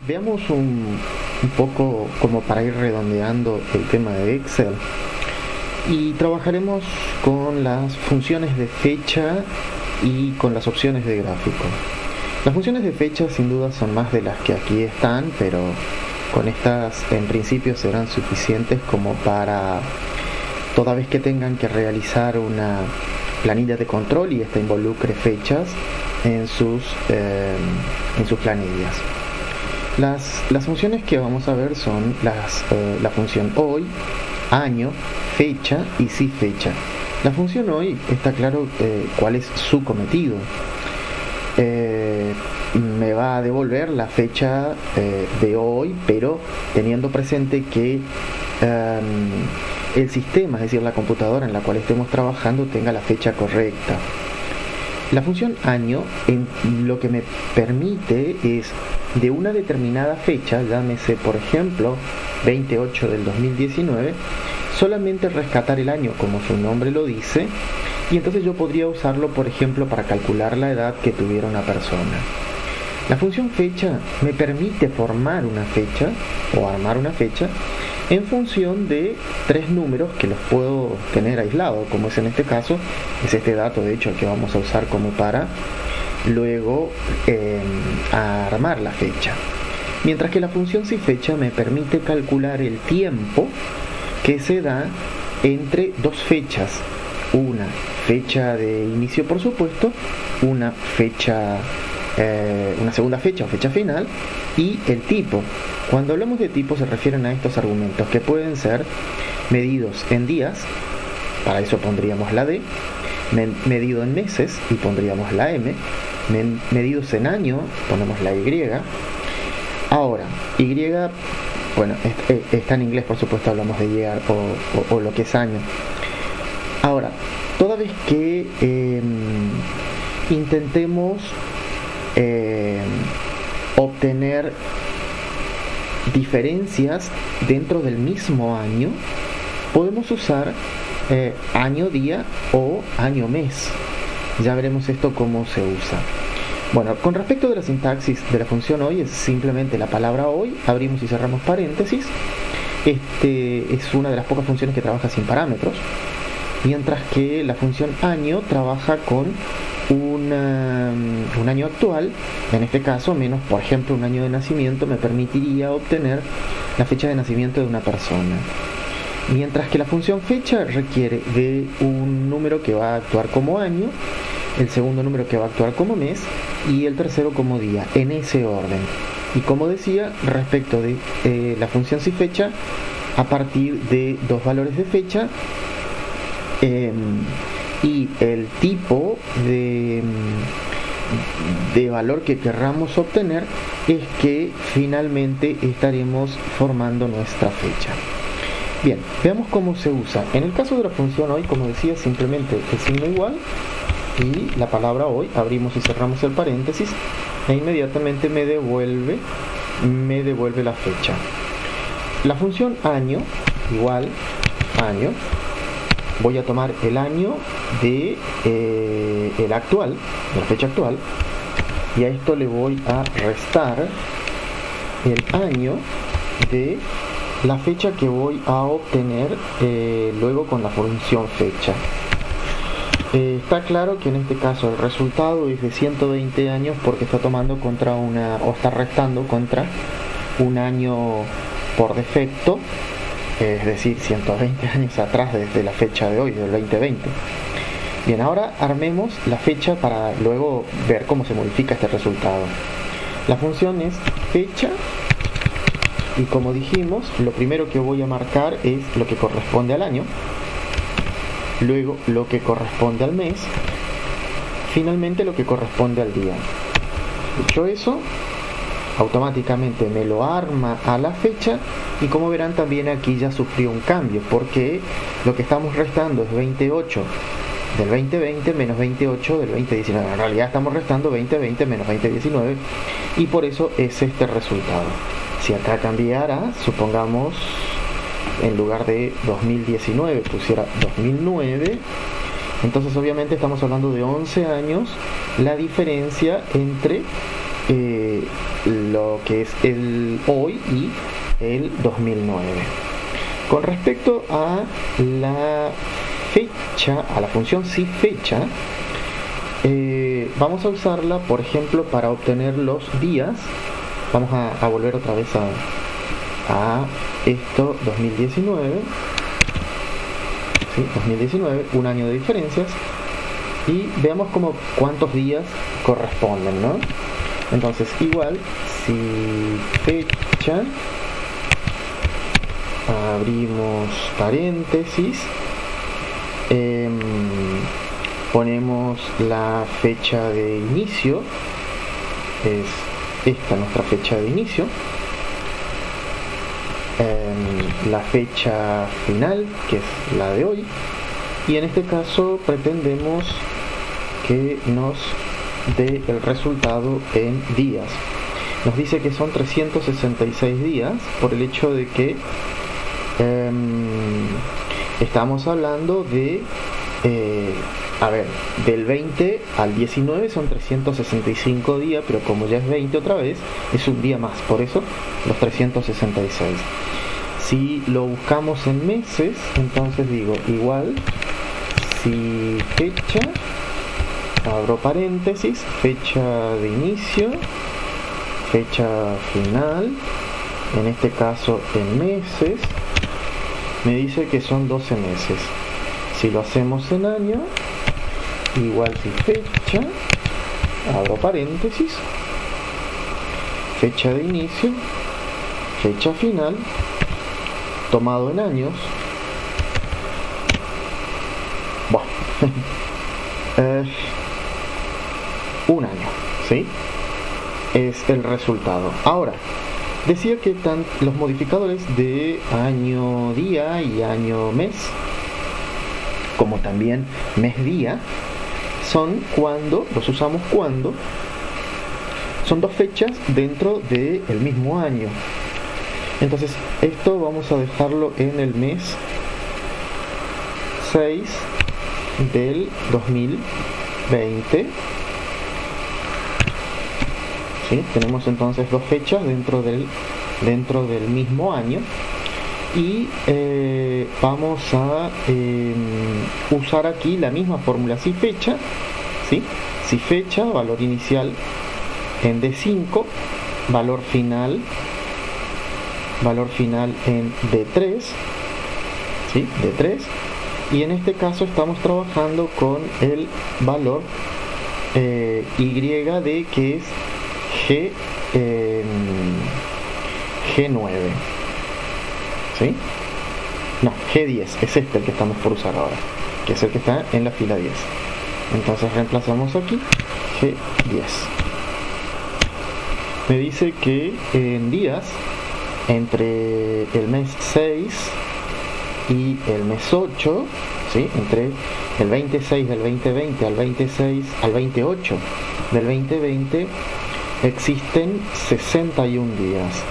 Veamos un poco como para ir redondeando el tema de Excel y trabajaremos con las funciones de fecha y con las opciones de gráfico. Las funciones de fecha sin duda son más de las que aquí están, pero con estas en principio serán suficientes como para toda vez que tengan que realizar una planilla de control y esta involucre fechas en sus planillas. Las funciones que vamos a ver son la función hoy, año, fecha y si fecha. La función hoy está claro cuál es su cometido. Me va a devolver la fecha de hoy, pero teniendo presente que el sistema, es decir, la computadora en la cual estemos trabajando, tenga la fecha correcta. La función año lo que me permite es de una determinada fecha, llámese por ejemplo 28 del 2019, solamente rescatar el año como su nombre lo dice, y entonces yo podría usarlo por ejemplo para calcular la edad que tuviera una persona. La función fecha me permite formar una fecha o armar una fecha en función de tres números que los puedo tener aislados, como es en este caso, es este dato de hecho el que vamos a usar como para luego armar la fecha. Mientras que la función si fecha me permite calcular el tiempo que se da entre dos fechas, una fecha de inicio por supuesto, una segunda fecha o fecha final y el tipo. Cuando hablamos de tipo se refieren a estos argumentos que pueden ser medidos en días, para eso pondríamos la D, medido en meses y pondríamos la M, medidos en año, ponemos la Y. Ahora, Y, bueno, está en inglés por supuesto, hablamos de year o lo que es año. Ahora, toda vez que intentemos obtener diferencias dentro del mismo año, podemos usar año día o año mes. Ya veremos esto cómo se usa. Bueno, con respecto de la sintaxis de la función hoy, es simplemente la palabra hoy, abrimos y cerramos paréntesis. Es una de las pocas funciones que trabaja sin parámetros, mientras que la función año trabaja con un año actual, en este caso menos, por ejemplo, un año de nacimiento me permitiría obtener la fecha de nacimiento de una persona. Mientras que la función fecha requiere de un número que va a actuar como año, el segundo número que va a actuar como mes y el tercero como día, en ese orden. Y como decía, respecto de la función si fecha, a partir de dos valores de fecha, y el tipo de valor que querramos obtener es que finalmente estaremos formando nuestra fecha. Bien, veamos cómo se usa. En el caso de la función hoy, como decía, simplemente el signo igual y la palabra hoy, abrimos y cerramos el paréntesis e inmediatamente me devuelve la fecha. La función año, igual, año, voy a tomar el año de el actual, de la fecha actual, y a esto le voy a restar el año de la fecha que voy a obtener luego con la función fecha. Está claro que en este caso el resultado es de 120 años porque está tomando está restando contra un año por defecto, es decir, 120 años atrás desde la fecha de hoy, del 2020. Bien, ahora armemos la fecha para luego ver cómo se modifica este resultado. La función es fecha y como dijimos, lo primero que voy a marcar es lo que corresponde al año, luego lo que corresponde al mes, finalmente lo que corresponde al día. Dicho eso, automáticamente me lo arma a la fecha y como verán también aquí ya sufrió un cambio porque lo que estamos restando es 28 del 2020 menos 28 del 2019. En realidad estamos restando 2020 menos 2019 y por eso es este resultado. Si acá cambiara, supongamos en lugar de 2019 pusiera 2009, entonces obviamente estamos hablando de 11 años la diferencia entre lo que es el hoy y el 2009. Con respecto a la fecha, a la función SIFECHA, vamos a usarla, por ejemplo, para obtener los días. Vamos a volver otra vez a esto, 2019. ¿Sí? 2019, un año de diferencias. Y veamos cuántos días corresponden, ¿no? Entonces, igual, si fecha, abrimos paréntesis, ponemos la fecha de inicio, es esta nuestra fecha de inicio, la fecha final, que es la de hoy, y en este caso pretendemos que nos dé el resultado en días. Nos dice que son 366 días por el hecho de que estamos hablando de del 20 al 19 son 365 días, pero como ya es 20 otra vez, es un día más, por eso los 366. Si lo buscamos en meses, entonces digo igual, si fecha, abro paréntesis, fecha de inicio, fecha final, en este caso en meses, me dice que son 12 meses. Si lo hacemos en año, igual si fecha, abro paréntesis, fecha de inicio, fecha final, tomado en años, un año, ¿sí? Es el resultado. Ahora, decía que los modificadores de año día y año mes, como también mes día, los usamos cuando son dos fechas dentro del mismo año. Entonces, esto vamos a dejarlo en el mes 6 del 2020. ¿Sí? Tenemos entonces dos fechas dentro del mismo año. Y vamos a usar aquí la misma fórmula si fecha, ¿sí? Si fecha, valor inicial en D5, valor final en D3, ¿sí? D3, y en este caso estamos trabajando con el valor Y de que es G9. ¿Sí? No, G10, es este el que estamos por usar ahora, que es el que está en la fila 10. Entonces reemplazamos aquí G10. Me dice que en días, entre el mes 6 y el mes 8, ¿sí? Entre el 26 del 2020 al 28 del 2020, existen 61 días.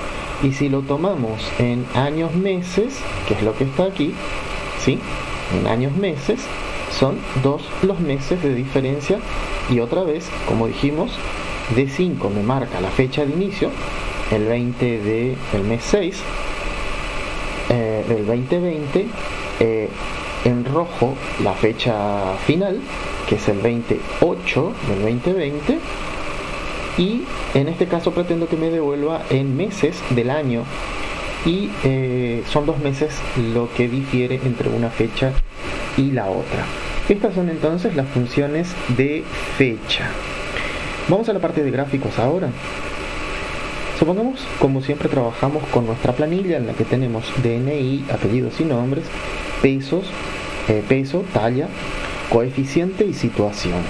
Y si lo tomamos en años meses, que es lo que está aquí, ¿sí? En años meses, son 2 los meses de diferencia. Y otra vez, como dijimos, D5 me marca la fecha de inicio, el 20 del mes 6 del 2020, en rojo la fecha final, que es el 28 del 2020, y en este caso pretendo que me devuelva en meses del año, y son 2 meses lo que difiere entre una fecha y la otra. Estas son entonces las funciones de fecha. Vamos a la parte de gráficos ahora. Supongamos, como siempre, trabajamos con nuestra planilla en la que tenemos DNI, apellidos y nombres, pesos, peso, talla, coeficiente y situación.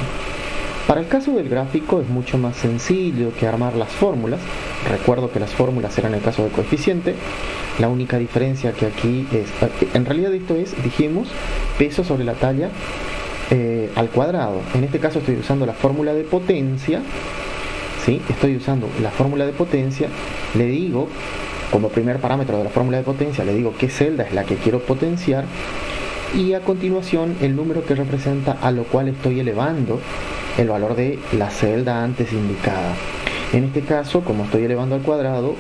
Para el caso del gráfico es mucho más sencillo que armar las fórmulas. Recuerdo que las fórmulas eran el caso del coeficiente. La única diferencia que aquí es, en realidad esto es, dijimos, peso sobre la talla al cuadrado. En este caso estoy usando la fórmula de potencia, ¿sí? Estoy usando la fórmula de potencia, le digo, como primer parámetro de la fórmula de potencia, le digo qué celda es la que quiero potenciar, y a continuación el número que representa a lo cual estoy elevando el valor de la celda antes indicada. En este caso, como estoy elevando al cuadrado,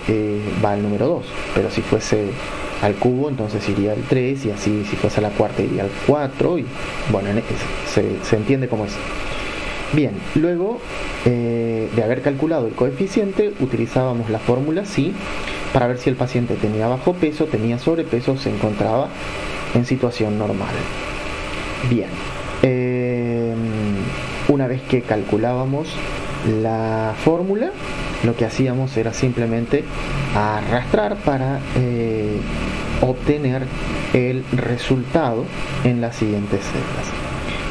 va el número 2, pero si fuese al cubo, entonces iría al 3, y así si fuese a la cuarta iría al 4, y bueno, se entiende cómo es. Bien, luego de haber calculado el coeficiente, utilizábamos la fórmula SI para ver si el paciente tenía bajo peso, tenía sobrepeso o se encontraba en situación normal. Bien, una vez que calculábamos la fórmula, lo que hacíamos era simplemente arrastrar para obtener el resultado en las siguientes celdas.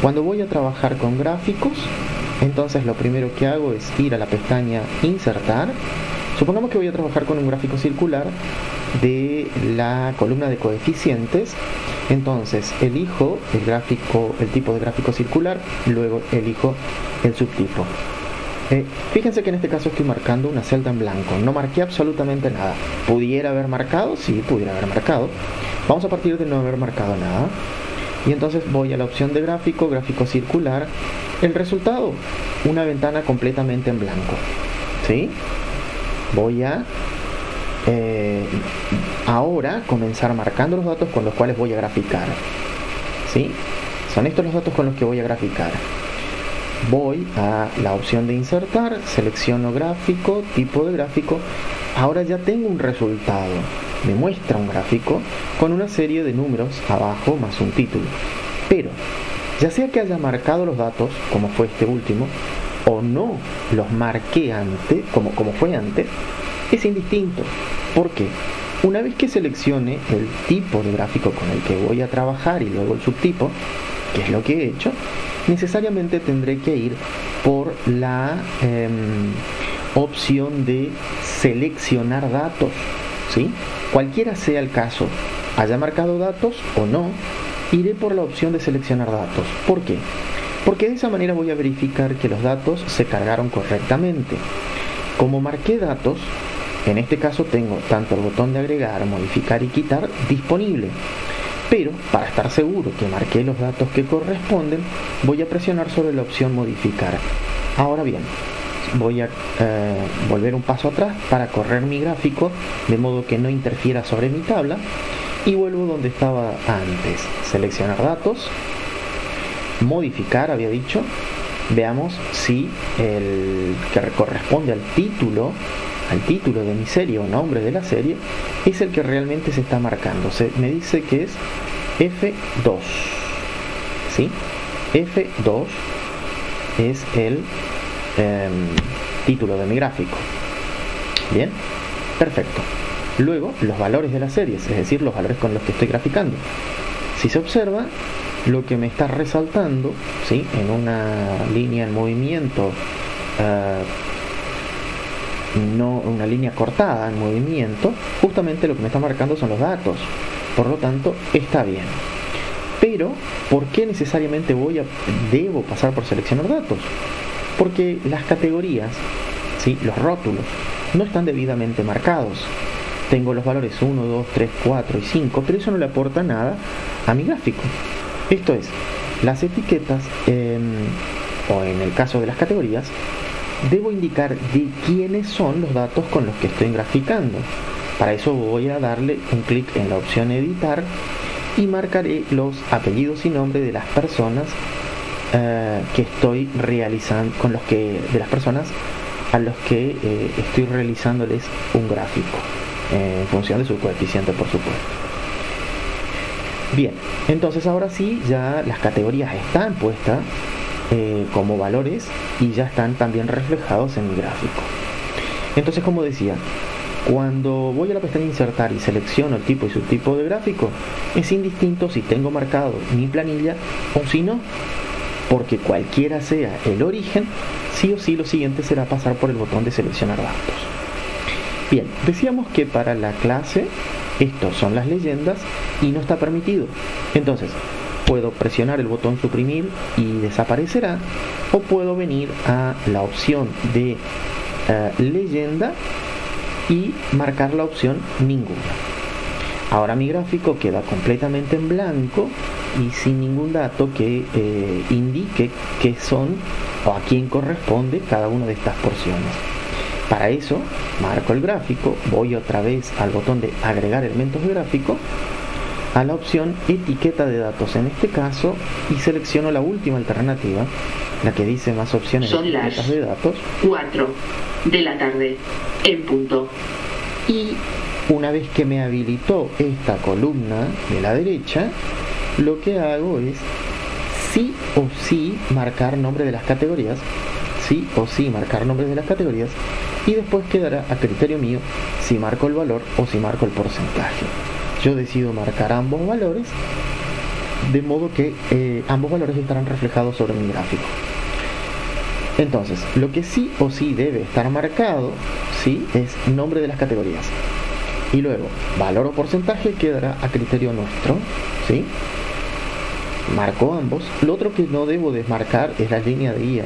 Cuando voy a trabajar con gráficos, entonces lo primero que hago es ir a la pestaña Insertar. Supongamos que voy a trabajar con un gráfico circular de la columna de coeficientes. Entonces elijo el tipo de gráfico circular, luego elijo el subtipo. Fíjense que en este caso estoy marcando una celda en blanco, no marqué absolutamente nada. ¿Pudiera haber marcado? Sí, pudiera haber marcado. Vamos a partir de no haber marcado nada. Y entonces voy a la opción de gráfico, gráfico circular. El resultado, una ventana completamente en blanco. ¿Sí? Voy a ahora comenzar marcando los datos con los cuales voy a graficar. ¿Sí? Son estos los datos con los que voy a graficar. Voy a la opción de insertar, selecciono gráfico, tipo de gráfico. Ahora ya tengo un resultado. Me muestra un gráfico con una serie de números abajo más un título. Pero, ya sea que haya marcado los datos, como fue este último, o no los marqué antes, como fue antes, es indistinto. ¿Por qué? Una vez que seleccione el tipo de gráfico con el que voy a trabajar y luego el subtipo, que es lo que he hecho, necesariamente tendré que ir por la opción de seleccionar datos, ¿sí? Cualquiera sea el caso, haya marcado datos o no, iré por la opción de seleccionar datos. ¿Por qué? Porque de esa manera voy a verificar que los datos se cargaron correctamente. Como marqué datos, en este caso tengo tanto el botón de agregar, modificar y quitar disponible. Pero, para estar seguro que marqué los datos que corresponden, voy a presionar sobre la opción modificar. Ahora bien, voy a volver un paso atrás para correr mi gráfico, de modo que no interfiera sobre mi tabla, y vuelvo donde estaba antes. Seleccionar datos, modificar, había dicho. Veamos si el que corresponde al título de mi serie o nombre de la serie es el que realmente se está marcando. Me dice que es F2, ¿sí? F2 es el título de mi gráfico. Bien, perfecto. Luego, los valores de las series, es decir, los valores con los que estoy graficando. Si se observa, lo que me está resaltando, ¿sí?, en una línea en movimiento, no una línea cortada en movimiento, justamente lo que me está marcando son los datos. Por lo tanto, está bien. Pero, ¿por qué necesariamente debo pasar por seleccionar datos? Porque las categorías, ¿sí?, los rótulos, no están debidamente marcados. Tengo los valores 1, 2, 3, 4 y 5, pero eso no le aporta nada a mi gráfico. Esto es, las etiquetas, o en el caso de las categorías, debo indicar de quiénes son los datos con los que estoy graficando. Para eso voy a darle un clic en la opción editar y marcaré los apellidos y nombre de las personas que estoy realizando, de las personas a los que estoy realizándoles un gráfico, en función de su coeficiente, por supuesto. Bien, entonces ahora sí, ya las categorías están puestas como valores y ya están también reflejados en mi gráfico. Entonces, como decía, cuando voy a la pestaña insertar y selecciono el tipo y subtipo de gráfico, es indistinto si tengo marcado mi planilla o si no, porque cualquiera sea el origen, sí o sí lo siguiente será pasar por el botón de seleccionar datos. Bien, decíamos que para la clase estos son las leyendas y no está permitido. Entonces, puedo presionar el botón suprimir y desaparecerá, o puedo venir a la opción de leyenda y marcar la opción ninguna. Ahora mi gráfico queda completamente en blanco y sin ningún dato que indique qué son o a quién corresponde cada una de estas porciones. Para eso, marco el gráfico, voy otra vez al botón de agregar elementos de gráfico, a la opción etiqueta de datos en este caso, y selecciono la última alternativa, la que dice más opciones de etiquetas de datos. 4 de la tarde, en punto. Y una vez que me habilitó esta columna de la derecha, lo que hago es sí o sí marcar nombre de las categorías, sí o sí marcar nombres de las categorías, y después quedará a criterio mío si marco el valor o si marco el porcentaje. Yo decido marcar ambos valores, de modo que ambos valores estarán reflejados sobre mi gráfico. Entonces, lo que sí o sí debe estar marcado, ¿sí?, es nombre de las categorías. Y luego, valor o porcentaje quedará a criterio nuestro, ¿sí? Marco ambos. Lo otro que no debo desmarcar es la línea de guía.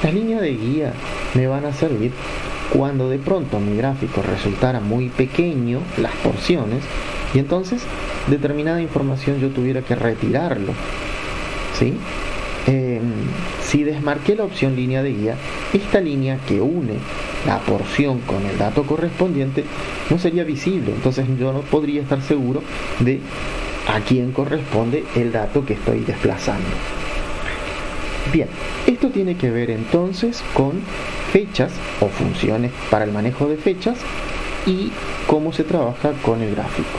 Las líneas de guía me van a servir cuando de pronto mi gráfico resultara muy pequeño, las porciones, y entonces determinada información yo tuviera que retirarlo, ¿sí? Si desmarqué la opción línea de guía, esta línea que une la porción con el dato correspondiente no sería visible, entonces yo no podría estar seguro de a quién corresponde el dato que estoy desplazando. Bien, esto tiene que ver entonces con fechas o funciones para el manejo de fechas y cómo se trabaja con el gráfico.